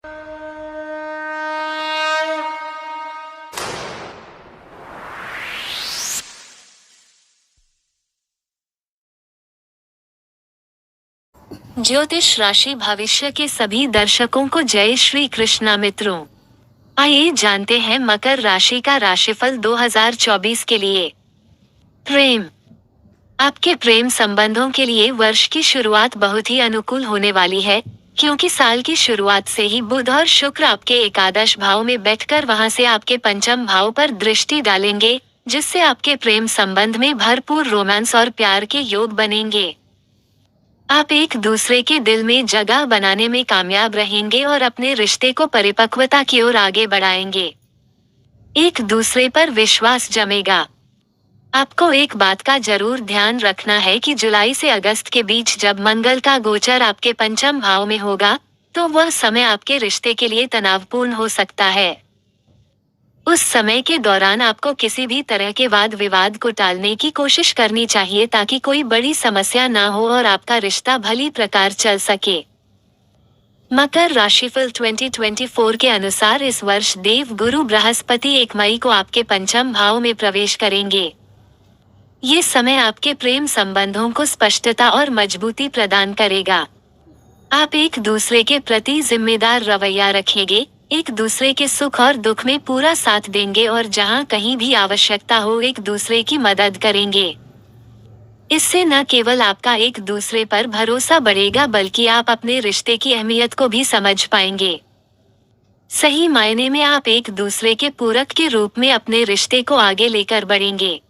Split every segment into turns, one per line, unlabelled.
ज्योतिष राशि भविष्य के सभी दर्शकों को जय श्री कृष्णा मित्रों। आइए जानते हैं मकर राशि का राशिफल 2024 के लिए। प्रेम। आपके प्रेम संबंधों के लिए वर्ष की शुरुआत बहुत ही अनुकूल होने वाली है, क्योंकि साल की शुरुआत से ही बुध और शुक्र आपके एकादश भाव में बैठकर वहां से आपके पंचम भाव पर दृष्टि डालेंगे, जिससे आपके प्रेम संबंध में भरपूर रोमांस और प्यार के योग बनेंगे। आप एक दूसरे के दिल में जगह बनाने में कामयाब रहेंगे और अपने रिश्ते को परिपक्वता की ओर आगे बढ़ाएंगे। एक दूसरे पर विश्वास जमेगा। आपको एक बात का जरूर ध्यान रखना है कि जुलाई से अगस्त के बीच जब मंगल का गोचर आपके पंचम भाव में होगा, तो वह समय आपके रिश्ते के लिए तनावपूर्ण हो सकता है। उस समय के दौरान आपको किसी भी तरह के वाद विवाद को टालने की कोशिश करनी चाहिए, ताकि कोई बड़ी समस्या ना हो और आपका रिश्ता भली प्रकार चल सके। मकर राशिफल 2024 के अनुसार इस वर्ष देव गुरु बृहस्पति 1 मई को आपके पंचम भाव में प्रवेश करेंगे। ये समय आपके प्रेम संबंधों को स्पष्टता और मजबूती प्रदान करेगा। आप एक दूसरे के प्रति जिम्मेदार रवैया रखेंगे, एक दूसरे के सुख और दुख में पूरा साथ देंगे और जहां कहीं भी आवश्यकता हो एक दूसरे की मदद करेंगे। इससे न केवल आपका एक दूसरे पर भरोसा बढ़ेगा, बल्कि आप अपने रिश्ते की अहमियत को भी समझ पाएंगे। सही मायने में आप एक दूसरे के पूरक के रूप में अपने रिश्ते को आगे लेकर बढ़ेंगे।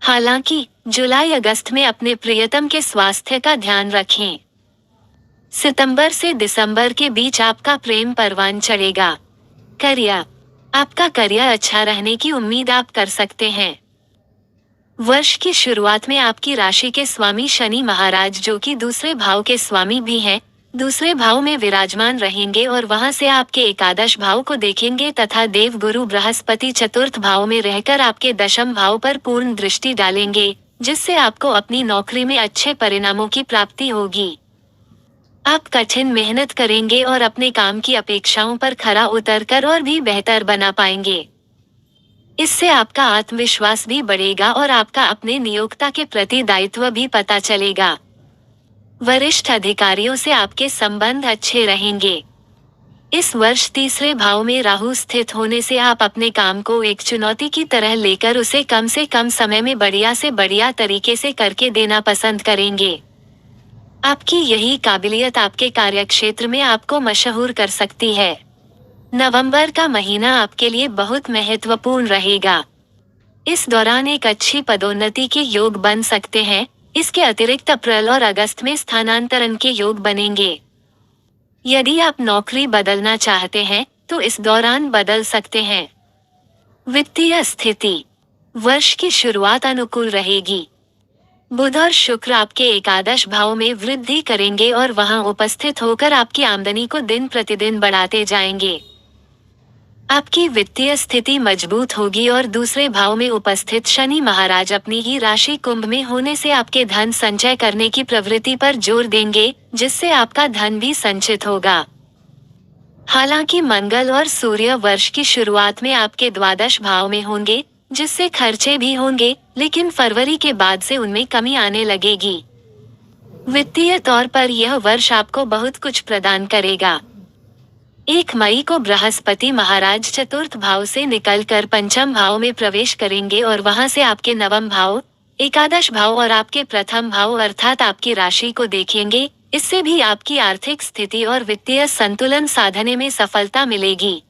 हालांकि जुलाई अगस्त में अपने प्रियतम के स्वास्थ्य का ध्यान रखें। सितंबर से दिसंबर के बीच आपका प्रेम परवान चढ़ेगा। करियर। आपका करियर अच्छा रहने की उम्मीद आप कर सकते हैं। वर्ष की शुरुआत में आपकी राशि के स्वामी शनि महाराज, जो कि दूसरे भाव के स्वामी भी हैं, दूसरे भाव में विराजमान रहेंगे और वहां से आपके एकादश भाव को देखेंगे तथा देव गुरु बृहस्पति चतुर्थ भाव में रहकर आपके दशम भाव पर पूर्ण दृष्टि डालेंगे, जिससे आपको अपनी नौकरी में अच्छे परिणामों की प्राप्ति होगी। आप कठिन मेहनत करेंगे और अपने काम की अपेक्षाओं पर खरा उतरकर और भी बेहतर बना पाएंगे। इससे आपका आत्मविश्वास भी बढ़ेगा और आपका अपने नियोक्ता के प्रति दायित्व भी पता चलेगा। वरिष्ठ अधिकारियों से आपके संबंध अच्छे रहेंगे। इस वर्ष तीसरे भाव में राहु स्थित होने से आप अपने काम को एक चुनौती की तरह लेकर उसे कम से कम समय में बढ़िया से बढ़िया तरीके से करके देना पसंद करेंगे। आपकी यही काबिलियत आपके कार्यक्षेत्र में आपको मशहूर कर सकती है। नवंबर का महीना आपके लिए बहुत महत्वपूर्ण रहेगा। इस दौरान एक अच्छी पदोन्नति के योग बन सकते हैं। इसके अतिरिक्त अप्रैल और अगस्त में स्थानांतरण के योग बनेंगे। यदि आप नौकरी बदलना चाहते हैं तो इस दौरान बदल सकते हैं। वित्तीय स्थिति। वर्ष की शुरुआत अनुकूल रहेगी। बुध और शुक्र आपके एकादश भाव में वृद्धि करेंगे और वहां उपस्थित होकर आपकी आमदनी को दिन प्रतिदिन बढ़ाते जाएंगे। आपकी वित्तीय स्थिति मजबूत होगी और दूसरे भाव में उपस्थित शनि महाराज अपनी ही राशि कुंभ में होने से आपके धन संचय करने की प्रवृत्ति पर जोर देंगे, जिससे आपका धन भी संचित होगा। हालांकि मंगल और सूर्य वर्ष की शुरुआत में आपके द्वादश भाव में होंगे, जिससे खर्चे भी होंगे, लेकिन फरवरी के बाद से उनमें कमी आने लगेगी। वित्तीय तौर पर यह वर्ष आपको बहुत कुछ प्रदान करेगा। 1 मई को बृहस्पति महाराज चतुर्थ भाव से निकलकर पंचम भाव में प्रवेश करेंगे और वहां से आपके नवम भाव, एकादश भाव और आपके प्रथम भाव अर्थात आपकी राशि को देखेंगे। इससे भी आपकी आर्थिक स्थिति और वित्तीय संतुलन साधने में सफलता मिलेगी।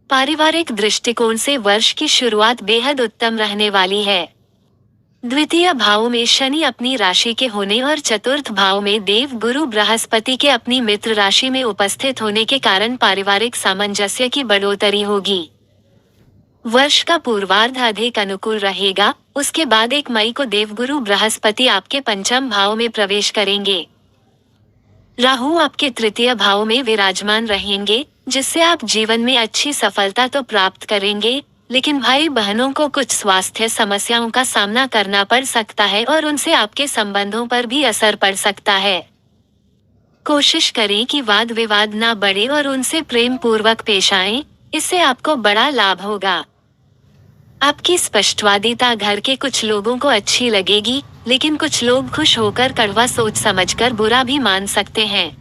पारिवारिक दृष्टिकोण से वर्ष की शुरुआत बेहद उत्तम रहने वाली है। द्वितीय भाव में शनि अपनी राशि के होने और चतुर्थ भाव में देव गुरु बृहस्पति के अपनी मित्र राशि में उपस्थित होने के कारण पारिवारिक सामंजस्य की बढ़ोतरी होगी। वर्ष का पूर्वार्ध अधिक अनुकूल रहेगा। उसके बाद 1 मई को देवगुरु बृहस्पति आपके पंचम भाव में प्रवेश करेंगे। राहु आपके तृतीय भाव में विराजमान रहेंगे, जिससे आप जीवन में अच्छी सफलता तो प्राप्त करेंगे, लेकिन भाई बहनों को कुछ स्वास्थ्य समस्याओं का सामना करना पड़ सकता है और उनसे आपके संबंधों पर भी असर पड़ सकता है। कोशिश करें कि वाद विवाद ना बढ़े और उनसे प्रेम पूर्वक पेश आएं, इससे आपको बड़ा लाभ होगा। आपकी स्पष्टवादिता घर के कुछ लोगों को अच्छी लगेगी, लेकिन कुछ लोग खुश होकर कड़वा सोच समझकर बुरा भी मान सकते हैं।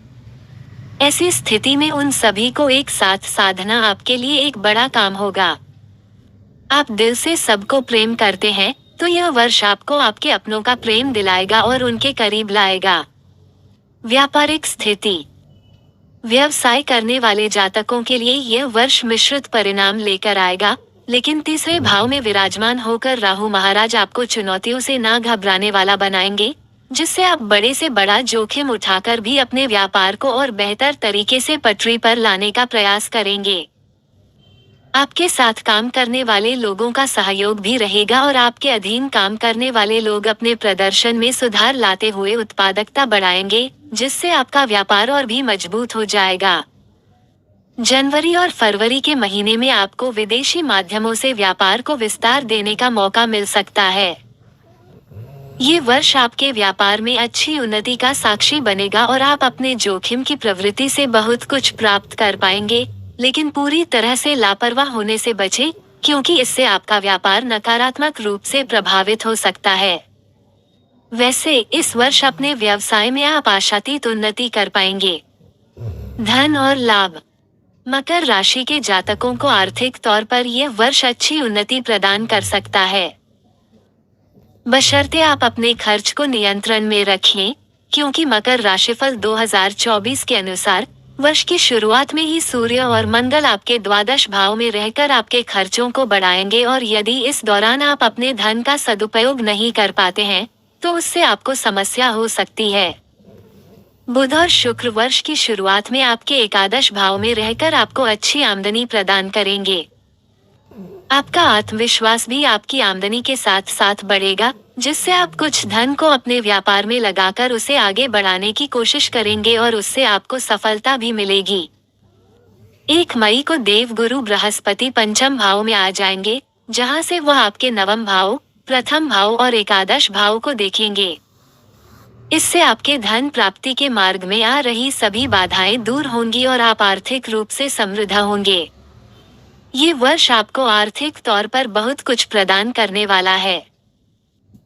ऐसी स्थिति में उन सभी को एक साथ साधना आपके लिए एक बड़ा काम होगा। आप दिल से सबको प्रेम करते हैं, तो यह वर्ष आपको आपके अपनों का प्रेम दिलाएगा और उनके करीब लाएगा। व्यापारिक स्थिति। व्यवसाय करने वाले जातकों के लिए यह वर्ष मिश्रित परिणाम लेकर आएगा, लेकिन तीसरे भाव में विराजमान होकर राहु महाराज आपको चुनौतियों से ना घबराने वाला बनाएंगे, जिससे आप बड़े से बड़ा जोखिम उठाकर भी अपने व्यापार को और बेहतर तरीके से पटरी पर लाने का प्रयास करेंगे। आपके साथ काम करने वाले लोगों का सहयोग भी रहेगा और आपके अधीन काम करने वाले लोग अपने प्रदर्शन में सुधार लाते हुए उत्पादकता बढ़ाएंगे, जिससे आपका व्यापार और भी मजबूत हो जाएगा। जनवरी और फरवरी के महीने में आपको विदेशी माध्यमों से व्यापार को विस्तार देने का मौका मिल सकता है। ये वर्ष आपके व्यापार में अच्छी उन्नति का साक्षी बनेगा और आप अपने जोखिम की प्रवृत्ति से बहुत कुछ प्राप्त कर पाएंगे, लेकिन पूरी तरह से लापरवाह होने से बचें, क्योंकि इससे आपका व्यापार नकारात्मक रूप से प्रभावित हो सकता है। वैसे इस वर्ष अपने व्यवसाय में आप आशातीत उन्नति कर पाएंगे। धन और लाभ। मकर राशि के जातकों को आर्थिक तौर पर यह वर्ष अच्छी उन्नति प्रदान कर सकता है, बशर्ते आप अपने खर्च को नियंत्रण में रखें, क्योंकि मकर राशिफल 2024 के अनुसार वर्ष की शुरुआत में ही सूर्य और मंगल आपके द्वादश भाव में रहकर आपके खर्चों को बढ़ाएंगे और यदि इस दौरान आप अपने धन का सदुपयोग नहीं कर पाते हैं, तो उससे आपको समस्या हो सकती है। बुध और शुक्र वर्ष की शुरुआत में आपके एकादश भाव में रहकर आपको अच्छी आमदनी प्रदान करेंगे। आपका आत्मविश्वास भी आपकी आमदनी के साथ साथ बढ़ेगा, जिससे आप कुछ धन को अपने व्यापार में लगाकर उसे आगे बढ़ाने की कोशिश करेंगे और उससे आपको सफलता भी मिलेगी। 1 मई को देवगुरु बृहस्पति पंचम भाव में आ जाएंगे, जहां से वह आपके नवम भाव, प्रथम भाव और एकादश भाव को देखेंगे। इससे आपके धन प्राप्ति के मार्ग में आ रही सभी बाधाएं दूर होंगी और आप आर्थिक रूप से समृद्ध होंगे। ये वर्ष आपको आर्थिक तौर पर बहुत कुछ प्रदान करने वाला है।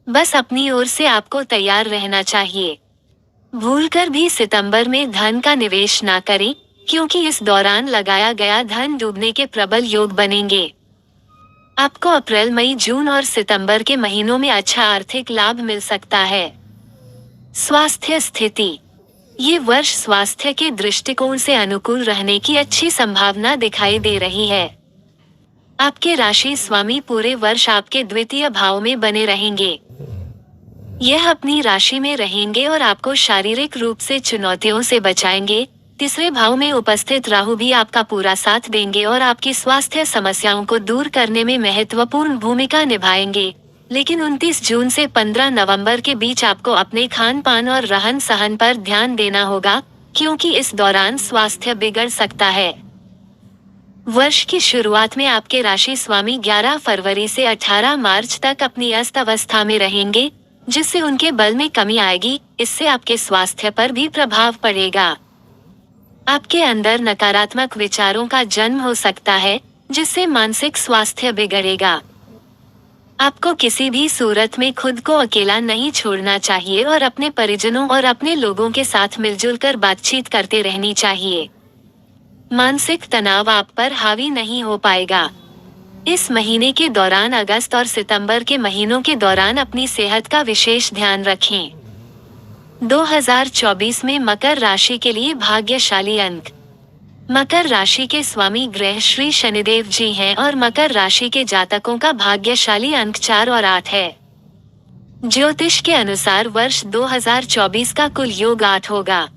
बस अपनी ओर से आपको तैयार रहना चाहिए। भूलकर भी सितंबर में धन का निवेश ना करें, क्योंकि इस दौरान लगाया गया धन डूबने के प्रबल योग बनेंगे। आपको अप्रैल, मई, जून और सितंबर के महीनों में अच्छा आर्थिक लाभ मिल सकता है। स्वास्थ्य स्थिति। ये वर्ष स्वास्थ्य के दृष्टिकोण से अनुकूल रहने की अच्छी संभावना दिखाई दे रही है। आपके राशि स्वामी पूरे वर्ष आपके द्वितीय भाव में बने रहेंगे। यह अपनी राशि में रहेंगे और आपको शारीरिक रूप से चुनौतियों से बचाएंगे। तीसरे भाव में उपस्थित राहु भी आपका पूरा साथ देंगे और आपकी स्वास्थ्य समस्याओं को दूर करने में महत्वपूर्ण भूमिका निभाएंगे। लेकिन 29 जून से 15 नवंबर के बीच आपको अपने खान पान और रहन सहन पर ध्यान देना होगा, क्योंकि इस दौरान स्वास्थ्य बिगड़ सकता है। वर्ष की शुरुआत में आपके राशि स्वामी 11 फरवरी से 18 मार्च तक अपनी अस्त अवस्था में रहेंगे, जिससे उनके बल में कमी आएगी। इससे आपके स्वास्थ्य पर भी प्रभाव पड़ेगा। आपके अंदर नकारात्मक विचारों का जन्म हो सकता है, जिससे मानसिक स्वास्थ्य बिगड़ेगा। आपको किसी भी सूरत में खुद को अकेला नहीं छोड़ना चाहिए और अपने परिजनों और अपने लोगों के साथ मिलजुल कर बातचीत करते रहनी चाहिए। मानसिक तनाव आप पर हावी नहीं हो पाएगा। इस महीने के दौरान अगस्त और सितंबर के महीनों के दौरान अपनी सेहत का विशेष ध्यान रखें। 2024 में मकर राशि के लिए भाग्यशाली अंक। मकर राशि के स्वामी ग्रह श्री शनिदेव जी हैं और मकर राशि के जातकों का भाग्यशाली अंक 4 और 8 है। ज्योतिष के अनुसार वर्ष 2024 का कुल योग 8 होगा।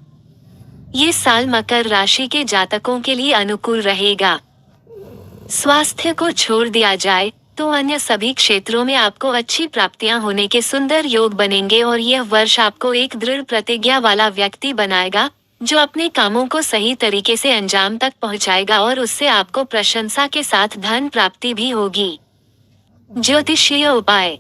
ये साल मकर राशि के जातकों के लिए अनुकूल रहेगा। स्वास्थ्य को छोड़ दिया जाए तो अन्य सभी क्षेत्रों में आपको अच्छी प्राप्तियां होने के सुंदर योग बनेंगे और यह वर्ष आपको एक दृढ़ प्रतिज्ञा वाला व्यक्ति बनाएगा, जो अपने कामों को सही तरीके से अंजाम तक पहुंचाएगा और उससे आपको प्रशंसा के साथ धन प्राप्ति भी होगी। ज्योतिषीय उपाय।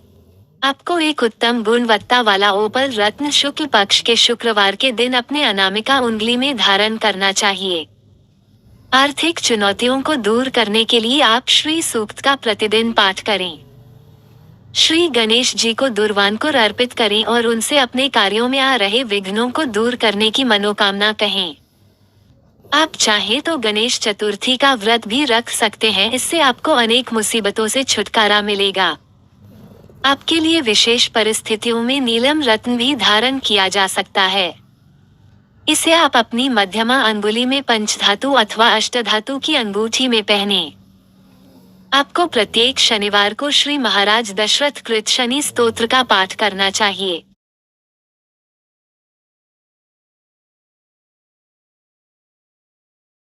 आपको एक उत्तम गुणवत्ता वाला ओपल रत्न शुक्ल पक्ष के शुक्रवार के दिन अपने अनामिका उंगली में धारण करना चाहिए। आर्थिक चुनौतियों को दूर करने के लिए आप श्री सूक्त का प्रतिदिन पाठ करें। श्री गणेश जी को दुर्वांकुर अर्पित करें और उनसे अपने कार्यों में आ रहे विघ्नों को दूर करने की मनोकामना कहें। आप चाहें तो गणेश चतुर्थी का व्रत भी रख सकते हैं, इससे आपको अनेक मुसीबतों से छुटकारा मिलेगा। आपके लिए विशेष परिस्थितियों में नीलम रत्न भी धारण किया जा सकता है। इसे आप अपनी मध्यमा अंगुली में पंचधातु अथवा अष्टधातु की अंगूठी में पहने। आपको प्रत्येक शनिवार को श्री महाराज दशरथ कृत शनि स्तोत्र का पाठ करना चाहिए।